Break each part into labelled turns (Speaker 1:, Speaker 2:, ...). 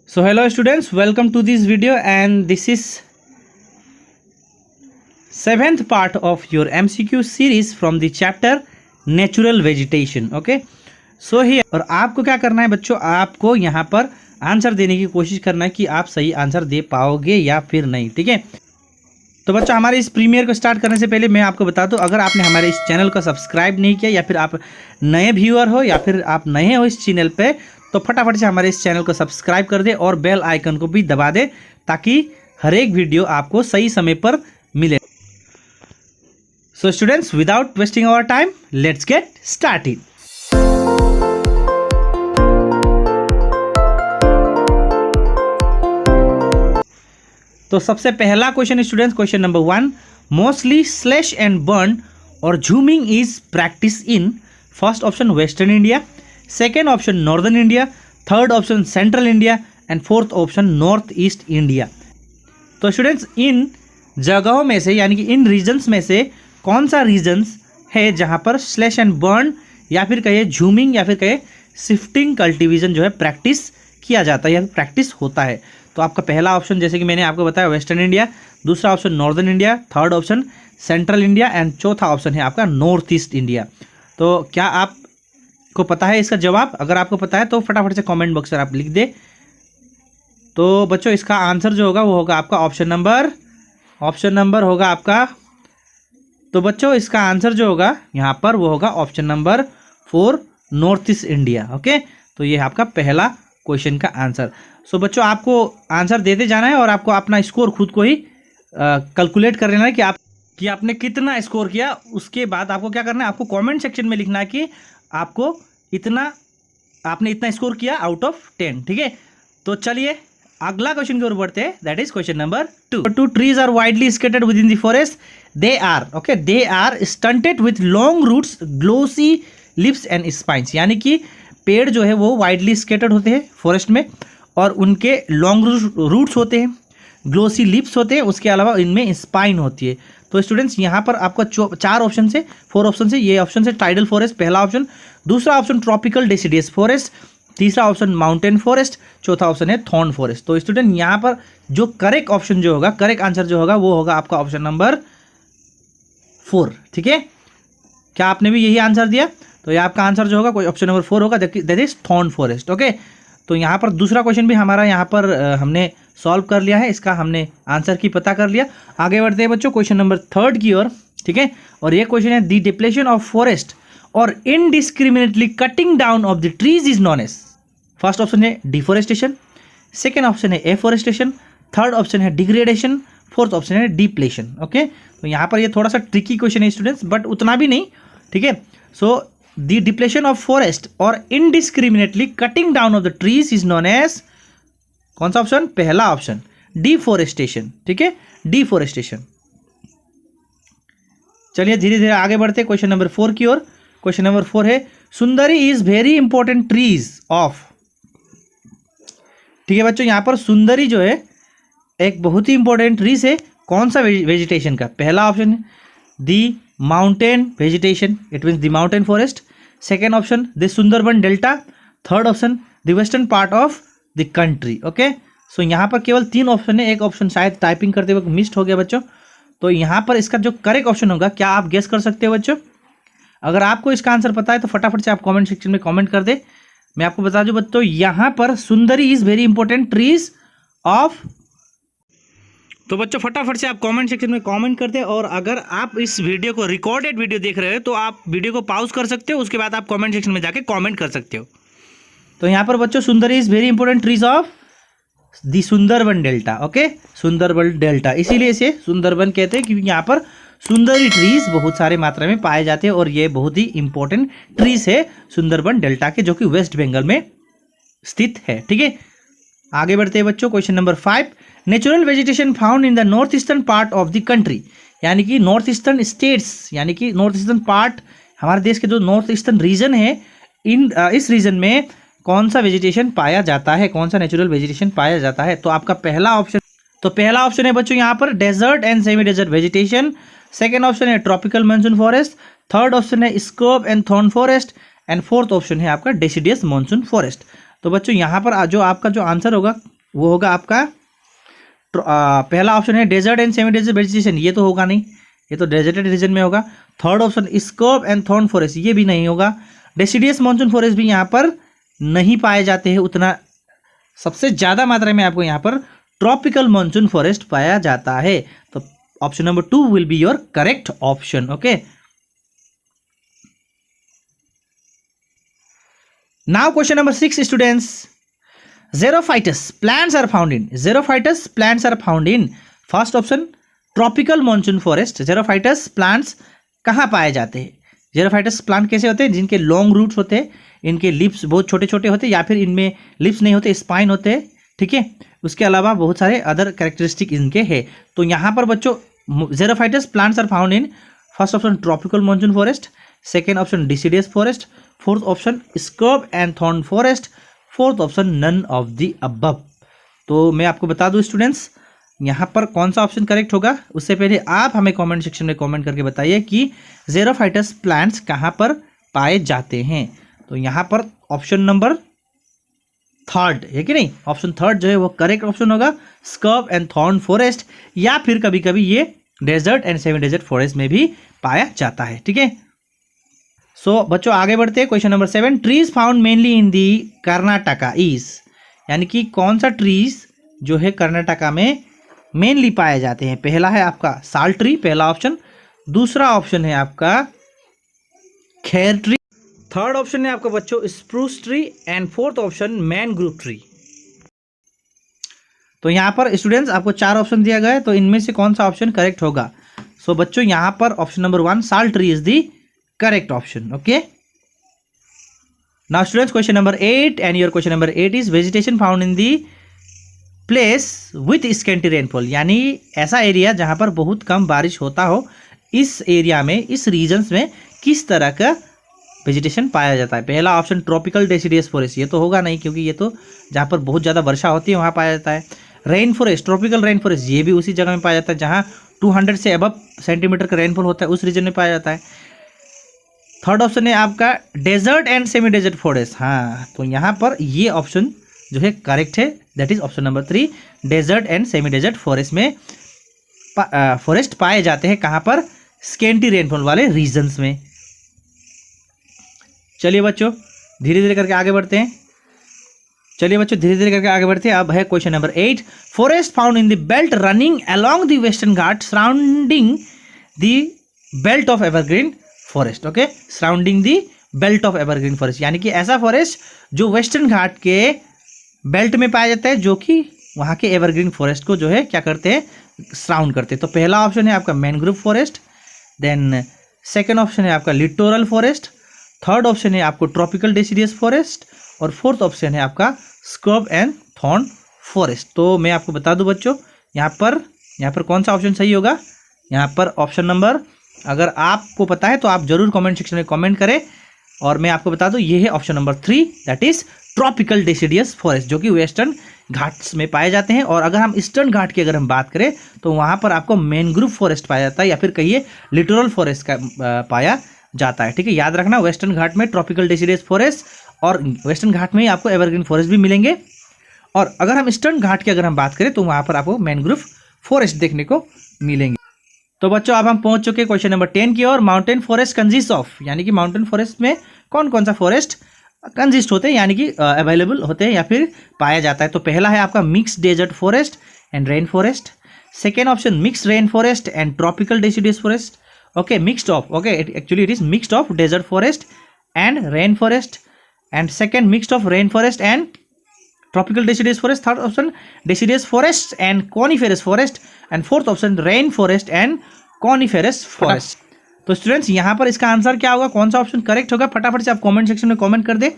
Speaker 1: So hello students, welcome to this video and this is 7th part of your MCQ series from the chapter Natural Vegetation. Okay, so here और आपको क्या करना है बच्चों, आपको यहाँ पर आंसर देने की कोशिश करना है कि आप सही आंसर दे पाओगे या फिर नहीं. ठीक है, तो बच्चों हमारे इस प्रीमियर को स्टार्ट करने से पहले मैं आपको बता दूं, अगर आपने हमारे इस चैनल को सब्सक्राइब नहीं किया या फिर आप नए व्यूअर हो या फिर आप नए हो इस चैनल पे, तो फटाफट से हमारे इस चैनल को सब्सक्राइब कर दे और बेल आइकन को भी दबा दे ताकि हर एक वीडियो आपको सही समय पर मिले. So students, without wasting our time, let's get started. तो सबसे पहला question students, question number 1, mostly slash and burn और झूमिंग is practice in first option western India, second option northern India, third option central India and fourth option north east India. तो students, इन जगहों में से यानी कि इन रीजन्स में से कौन सा रीजन्स है जहां पर स्लैश एंड बर्न या फिर कहे झूमिंग या फिर कहे शिफ्टिंग कल्टीवेशन जो है प्रैक्टिस किया जाता है या प्रैक्टिस होता है. तो आपका पहला ऑप्शन जैसे कि मैंने आपको बताया वेस्टर्न इंडिया, दूसरा option northern India, third option central India and चौथा ऑप्शन है आपका नॉर्थ ईस्ट इंडिया. तो क्या आपको पता है इसका जवाब? अगर आपको पता है तो फटाफट से कमेंट बॉक्स में आप लिख दे. तो बच्चों इसका आंसर जो होगा वो होगा आपका ऑप्शन नंबर होगा आपका, तो बच्चों इसका आंसर जो होगा यहाँ पर वो होगा option number 4 north east India. Okay, तो ये है आपका पहला क्वेश्चन का आंसर. सो बच्चों आपको आंसर देते जाना है और आपको अपना स्कोर खुद को ही कैलकुलेट कर लेना है कि आपने कितना स्कोर किया. उसके बाद आपको क्या करना है, आपको कमेंट सेक्शन में लिखना है कि आपने इतना स्कोर किया आउट ऑफ 10. ठीक है, तो चलिए अगला क्वेश्चन की ओर बढ़ते हैं. That is question number 2. Trees are widely scattered within the forest. They are stunted with long roots, glossy lips and spines. यानी कि पेड़ जो है वो वाइडली स्कैटर्ड होते हैं फॉरेस्ट में और उनके लॉन्ग रूट्स होते हैं, ग्लोसी लिप्स होते हैं, उसके अलावा इनमें स्पाइन होती है. तो स्टूडेंट्स यहाँ पर आपका 4 ऑप्शन से 4 ऑप्शन से ये ऑप्शन से टाइडल फॉरेस्ट पहला ऑप्शन, दूसरा ऑप्शन ट्रॉपिकल डेसिडियस फॉरेस्ट, तीसरा ऑप्शन माउंटेन फॉरेस्ट, चौथा ऑप्शन है थॉर्न फॉरेस्ट. तो स्टूडेंट यहाँ पर जो करेक्ट ऑप्शन जो होगा, करेक्ट आंसर जो होगा वो होगा आपका ऑप्शन नंबर 4. ठीक है, क्या आपने भी यही आंसर दिया? तो ये आपका आंसर जो होगा कोई ऑप्शन नंबर 4 होगा, that is thorn forest. Okay, तो यहाँ पर दूसरा क्वेश्चन भी हमारा यहाँ पर हमने सॉल्व कर लिया है, इसका हमने आंसर की पता कर लिया. आगे बढ़ते हैं बच्चों क्वेश्चन नंबर 3 की ओर. ठीक है, और ये क्वेश्चन है द डिप्लेशन ऑफ फॉरेस्ट और indiscriminately cutting down of the trees is known as. First option है डिफॉरेस्टेशन, सेकेंड ऑप्शन है एफॉरेस्टेशन, थर्ड ऑप्शन है डिग्रेडेशन, फोर्थ ऑप्शन है डिप्लेशन. ओके, तो यहाँ पर ये थोड़ा सा ट्रिकी क्वेश्चन है स्टूडेंट्स, बट उतना भी नहीं. ठीक है, so the depletion of forest और indiscriminately cutting down of the trees is known as, कौन सा ऑप्शन? पहला ऑप्शन डिफॉरेस्टेशन. ठीक है, डिफॉरेस्टेशन. चलिए धीरे धीरे आगे बढ़ते हैं क्वेश्चन नंबर 4 की ओर. क्वेश्चन नंबर 4 है सुंदरी is very important trees of. ठीक है बच्चों, यहां पर सुंदरी जो है एक बहुत ही इंपॉर्टेंट ट्रीज है, कौन सा वेजिटेशन का? पहला ऑप्शन है the mountain vegetation, it means the mountain forest. Second option the Sundarban delta, third option the western part of the country. Okay, so यहाँ पर केवल 3 ऑप्शन है, एक ऑप्शन शायद टाइपिंग करते वक्त मिस्ड हो गया बच्चों. तो यहाँ पर इसका जो करेक्ट ऑप्शन होगा, क्या आप गेस कर सकते हो बच्चों? अगर आपको इसका आंसर पता है तो फटाफट से आप कमेंट सेक्शन में कमेंट कर दे. मैं आपको बता दूं बच्चों, यहाँ पर सुंदरी is very important trees of. तो बच्चों फटाफट से आप कमेंट सेक्शन में कमेंट कर दे. और अगर आप इस वीडियो को रिकॉर्डेड वीडियो देख रहे हो तो आप वीडियो को पॉज कर सकते हो, उसके बाद आप कमेंट सेक्शन में जाके कमेंट कर सकते हो. तो यहाँ पर बच्चों सुंदरी is very important trees of the Sundarban delta. Okay, Sundarban delta, इसीलिए इसे सुंदरबन कहते हैं क्योंकि यहाँ पर सुंदरी ट्रीज बहुत सारे मात्रा में पाए जाते हैं और ये बहुत ही इंपॉर्टेंट ट्रीज है सुंदरबन डेल्टा के, जो कि वेस्ट बंगाल में स्थित है. ठीक है, आगे बढ़ते हैं बच्चों question number 5. Natural vegetation found in the north eastern part of the country. यानी कि नॉर्थ ईस्टर्न स्टेट्स, यानी कि नॉर्थ ईस्टर्न पार्ट, हमारे देश के जो नॉर्थ ईस्टर्न रीजन है, इस रीजन में कौन सा वेजिटेशन पाया जाता है, कौन सा नेचुरल वेजिटेशन पाया जाता है? तो आपका पहला ऑप्शन है बच्चों यहाँ पर desert and semi desert vegetation, second option है tropical monsoon forest, third option है scrub and thorn forest and fourth option है आपका डेसिडियस मानसून फॉरेस्ट. तो बच्चों यहाँ पर जो आपका जो आंसर होगा वो होगा आपका पहला ऑप्शन है desert and semi desert vegetation, ये तो होगा नहीं, ये तो डेजर्टेड रीजन में होगा। Third option scrub and thorn forest, ये भी नहीं होगा। डेसिडियस मॉनसून फॉरेस्ट भी यहाँ पर नहीं पाए जाते हैं उतना, सबसे ज़्यादा मात्रा में आपको यहाँ पर ट्रॉपिकल मॉनसून फॉरेस्ट पाया जाता है। तो option number 2 will be your correct option. Okay, now question number 6 students, xerophytus plants are found in, xerophytus plants are found in first option tropical monsoon forest. xerophytus plants कहाँ पाए जाते हैं? xerophytus plant कैसे होते हैं? जिनके long roots होते हैं, इनके लिप्स बहुत छोटे छोटे होते हैं, या फिर इनमें लिप्स नहीं होते, स्पाइन होते हैं, ठीक है। उसके अलावा बहुत सारे अदर कैरेक्टरिस्टिक इनके हैं। तो यहाँ पर बच्चों xerophytus plants are found in first option tropical monsoon forest, second option deciduous forest, fourth option scrub and thorn forest, fourth option none of the above. तो मैं आपको बता दूं स्टूडेंट्स, यहाँ पर कौन सा ऑप्शन करेक्ट होगा, उससे पहले आप हमें कमेंट सेक्शन में कमेंट करके बताइए कि xerophytus प्लांट्स कहाँ पर पाए जाते हैं। तो यहाँ पर ऑप्शन नंबर थर्ड है कि नहीं, ऑप्शन थर्ड जो है वो करेक्ट ऑप्शन होगा, स्कर्ब एंड थॉर्न फॉरेस्ट, या फिर कभी कभी ये desert and semi desert forest में भी पाया जाता है, ठीक है। सो बच्चों आगे बढ़ते हैं, question number 7, trees found mainly in the Karnataka is, यानी कि कौन सा ट्रीज जो है कर्नाटका में मेनली पाए जाते हैं। पहला है आपका साल ट्री, पहला ऑप्शन, दूसरा ऑप्शन है आपका खैर ट्री, थर्ड ऑप्शन है आपका बच्चों spruce tree, and fourth option mangrove tree. तो यहाँ पर स्टूडेंट्स आपको 4 ऑप्शन दिया गया है, तो इनमें से कौन सा ऑप्शन करेक्ट होगा। सो बच्चों यहाँ पर ऑप्शन नंबर 1 साल tree is the correct option. Okay, now students question number 8 and your question number 8 is vegetation found in the place with scanty rainfall, यानी ऐसा एरिया जहाँ पर बहुत कम बारिश होता हो, इस एरिया में, इस रीजन्स में किस तरह का वेजिटेशन पाया जाता है। पहला ऑप्शन ट्रॉपिकल डेसिडियस फॉरेस्ट, ये तो होगा नहीं क्योंकि ये तो जहाँ पर बहुत ज़्यादा वर्षा होती है वहाँ पाया जाता है। Rain forest, tropical rain forest, ये भी उसी जगह में पाया जाता है जहाँ 200 से अबव सेंटीमीटर का रेनफॉल होता है, उस रीजन में पाया जाता है। थर्ड ऑप्शन है आपका desert and semi desert forest, हाँ, तो यहाँ पर ये ऑप्शन जो है करेक्ट है, that is option number 3, desert and semi desert forest में फॉरेस्ट पाए जाते हैं, कहाँ पर, स्केंटी रेनफॉल वाले रीजन्स में। चलिए बच्चों धीरे धीरे करके आगे बढ़ते हैं, अब है question number 8, forest found in the belt running along the western Ghat surrounding the belt of evergreen forest. Okay, surrounding the belt of evergreen forest, यानी कि ऐसा फॉरेस्ट जो वेस्टर्न घाट के बेल्ट में पाया जाता है, जो कि वहाँ के एवरग्रीन फॉरेस्ट को जो है क्या करते हैं, सराउंड करते हैं। तो पहला ऑप्शन है आपका mangrove forest, then second option है आपका लिटोरल फॉरेस्ट, थर्ड ऑप्शन है आपको ट्रॉपिकल डेसिडियस फॉरेस्ट, और फोर्थ ऑप्शन है आपका स्कर्ब एंड थॉर्न फॉरेस्ट। तो मैं आपको बता दूं बच्चों, यहाँ पर कौन सा ऑप्शन सही होगा। यहाँ पर ऑप्शन नंबर, अगर आपको पता है तो आप जरूर कमेंट सेक्शन में कमेंट करें, और मैं आपको बता दूं ये है option number 3, that is tropical deciduous forest, जो कि वेस्टर्न घाट्स में पाए जाते हैं। और अगर हम ईस्टर्न घाट की अगर हम बात करें तो वहाँ पर आपको मैनग्रोव फॉरेस्ट पाया जाता है, या फिर कहिए लिटोरल फॉरेस्ट का पाया जाता है, ठीक है। याद रखना, वेस्टर्न घाट में ट्रॉपिकल डेसिडियस फॉरेस्ट, और वेस्टर्न घाट में ही आपको एवरग्रीन फॉरेस्ट भी मिलेंगे। और अगर हम ईस्टर्न घाट की अगर हम बात करें तो वहाँ पर आपको मैनग्रोव फॉरेस्ट देखने को मिलेंगे। तो बच्चों अब हम पहुंच चुके हैं क्वेश्चन नंबर 10 की ओर। माउंटेन फॉरेस्ट कंसिस्ट ऑफ, यानी कि माउंटेन फॉरेस्ट में कौन कौन सा फॉरेस्ट कंसिस्ट होते हैं, यानी कि अवेलेबल होते हैं या फिर पाया जाता है। तो पहला है आपका mix desert forest and rain forest, second option mix rain forest and tropical deciduous forest, okay, mixed of, okay, actually it is mixed of desert forest and rain forest, and second mixed of rain forest and tropical deciduous forest, third option deciduous forest and coniferous forest, and fourth option rain forest and coniferous forest. तो students यहाँ पर इसका answer क्या होगा, कौन सा option correct होगा, फटाफट से आप कमेंट सेक्शन में कमेंट कर दे।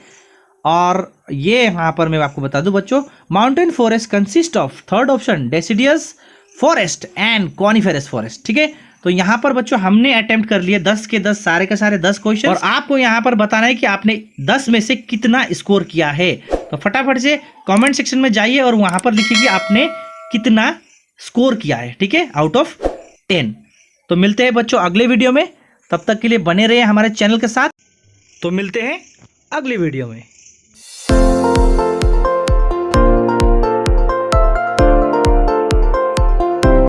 Speaker 1: और ये यहाँ पर मैं आपको बता दूं बच्चों, mountain forest consist of, third option deciduous forest and coniferous forest, ठीक है। तो यहाँ पर बच्चों हमने अटेम्प्ट कर लिए 10 के 10 सारे के सारे 10 क्वेश्चन, और आपको यहाँ पर बताना है कि आपने 10 में से कितना स्कोर किया है। तो फटाफट से कमेंट सेक्शन में जाइए और वहां पर लिखिए कि आपने कितना स्कोर किया है, ठीक है, आउट ऑफ 10। तो मिलते हैं बच्चों अगले वीडियो में, तब तक के लिए बने रहिए हमारे चैनल के साथ। तो मिलते हैं अगली वीडियो में।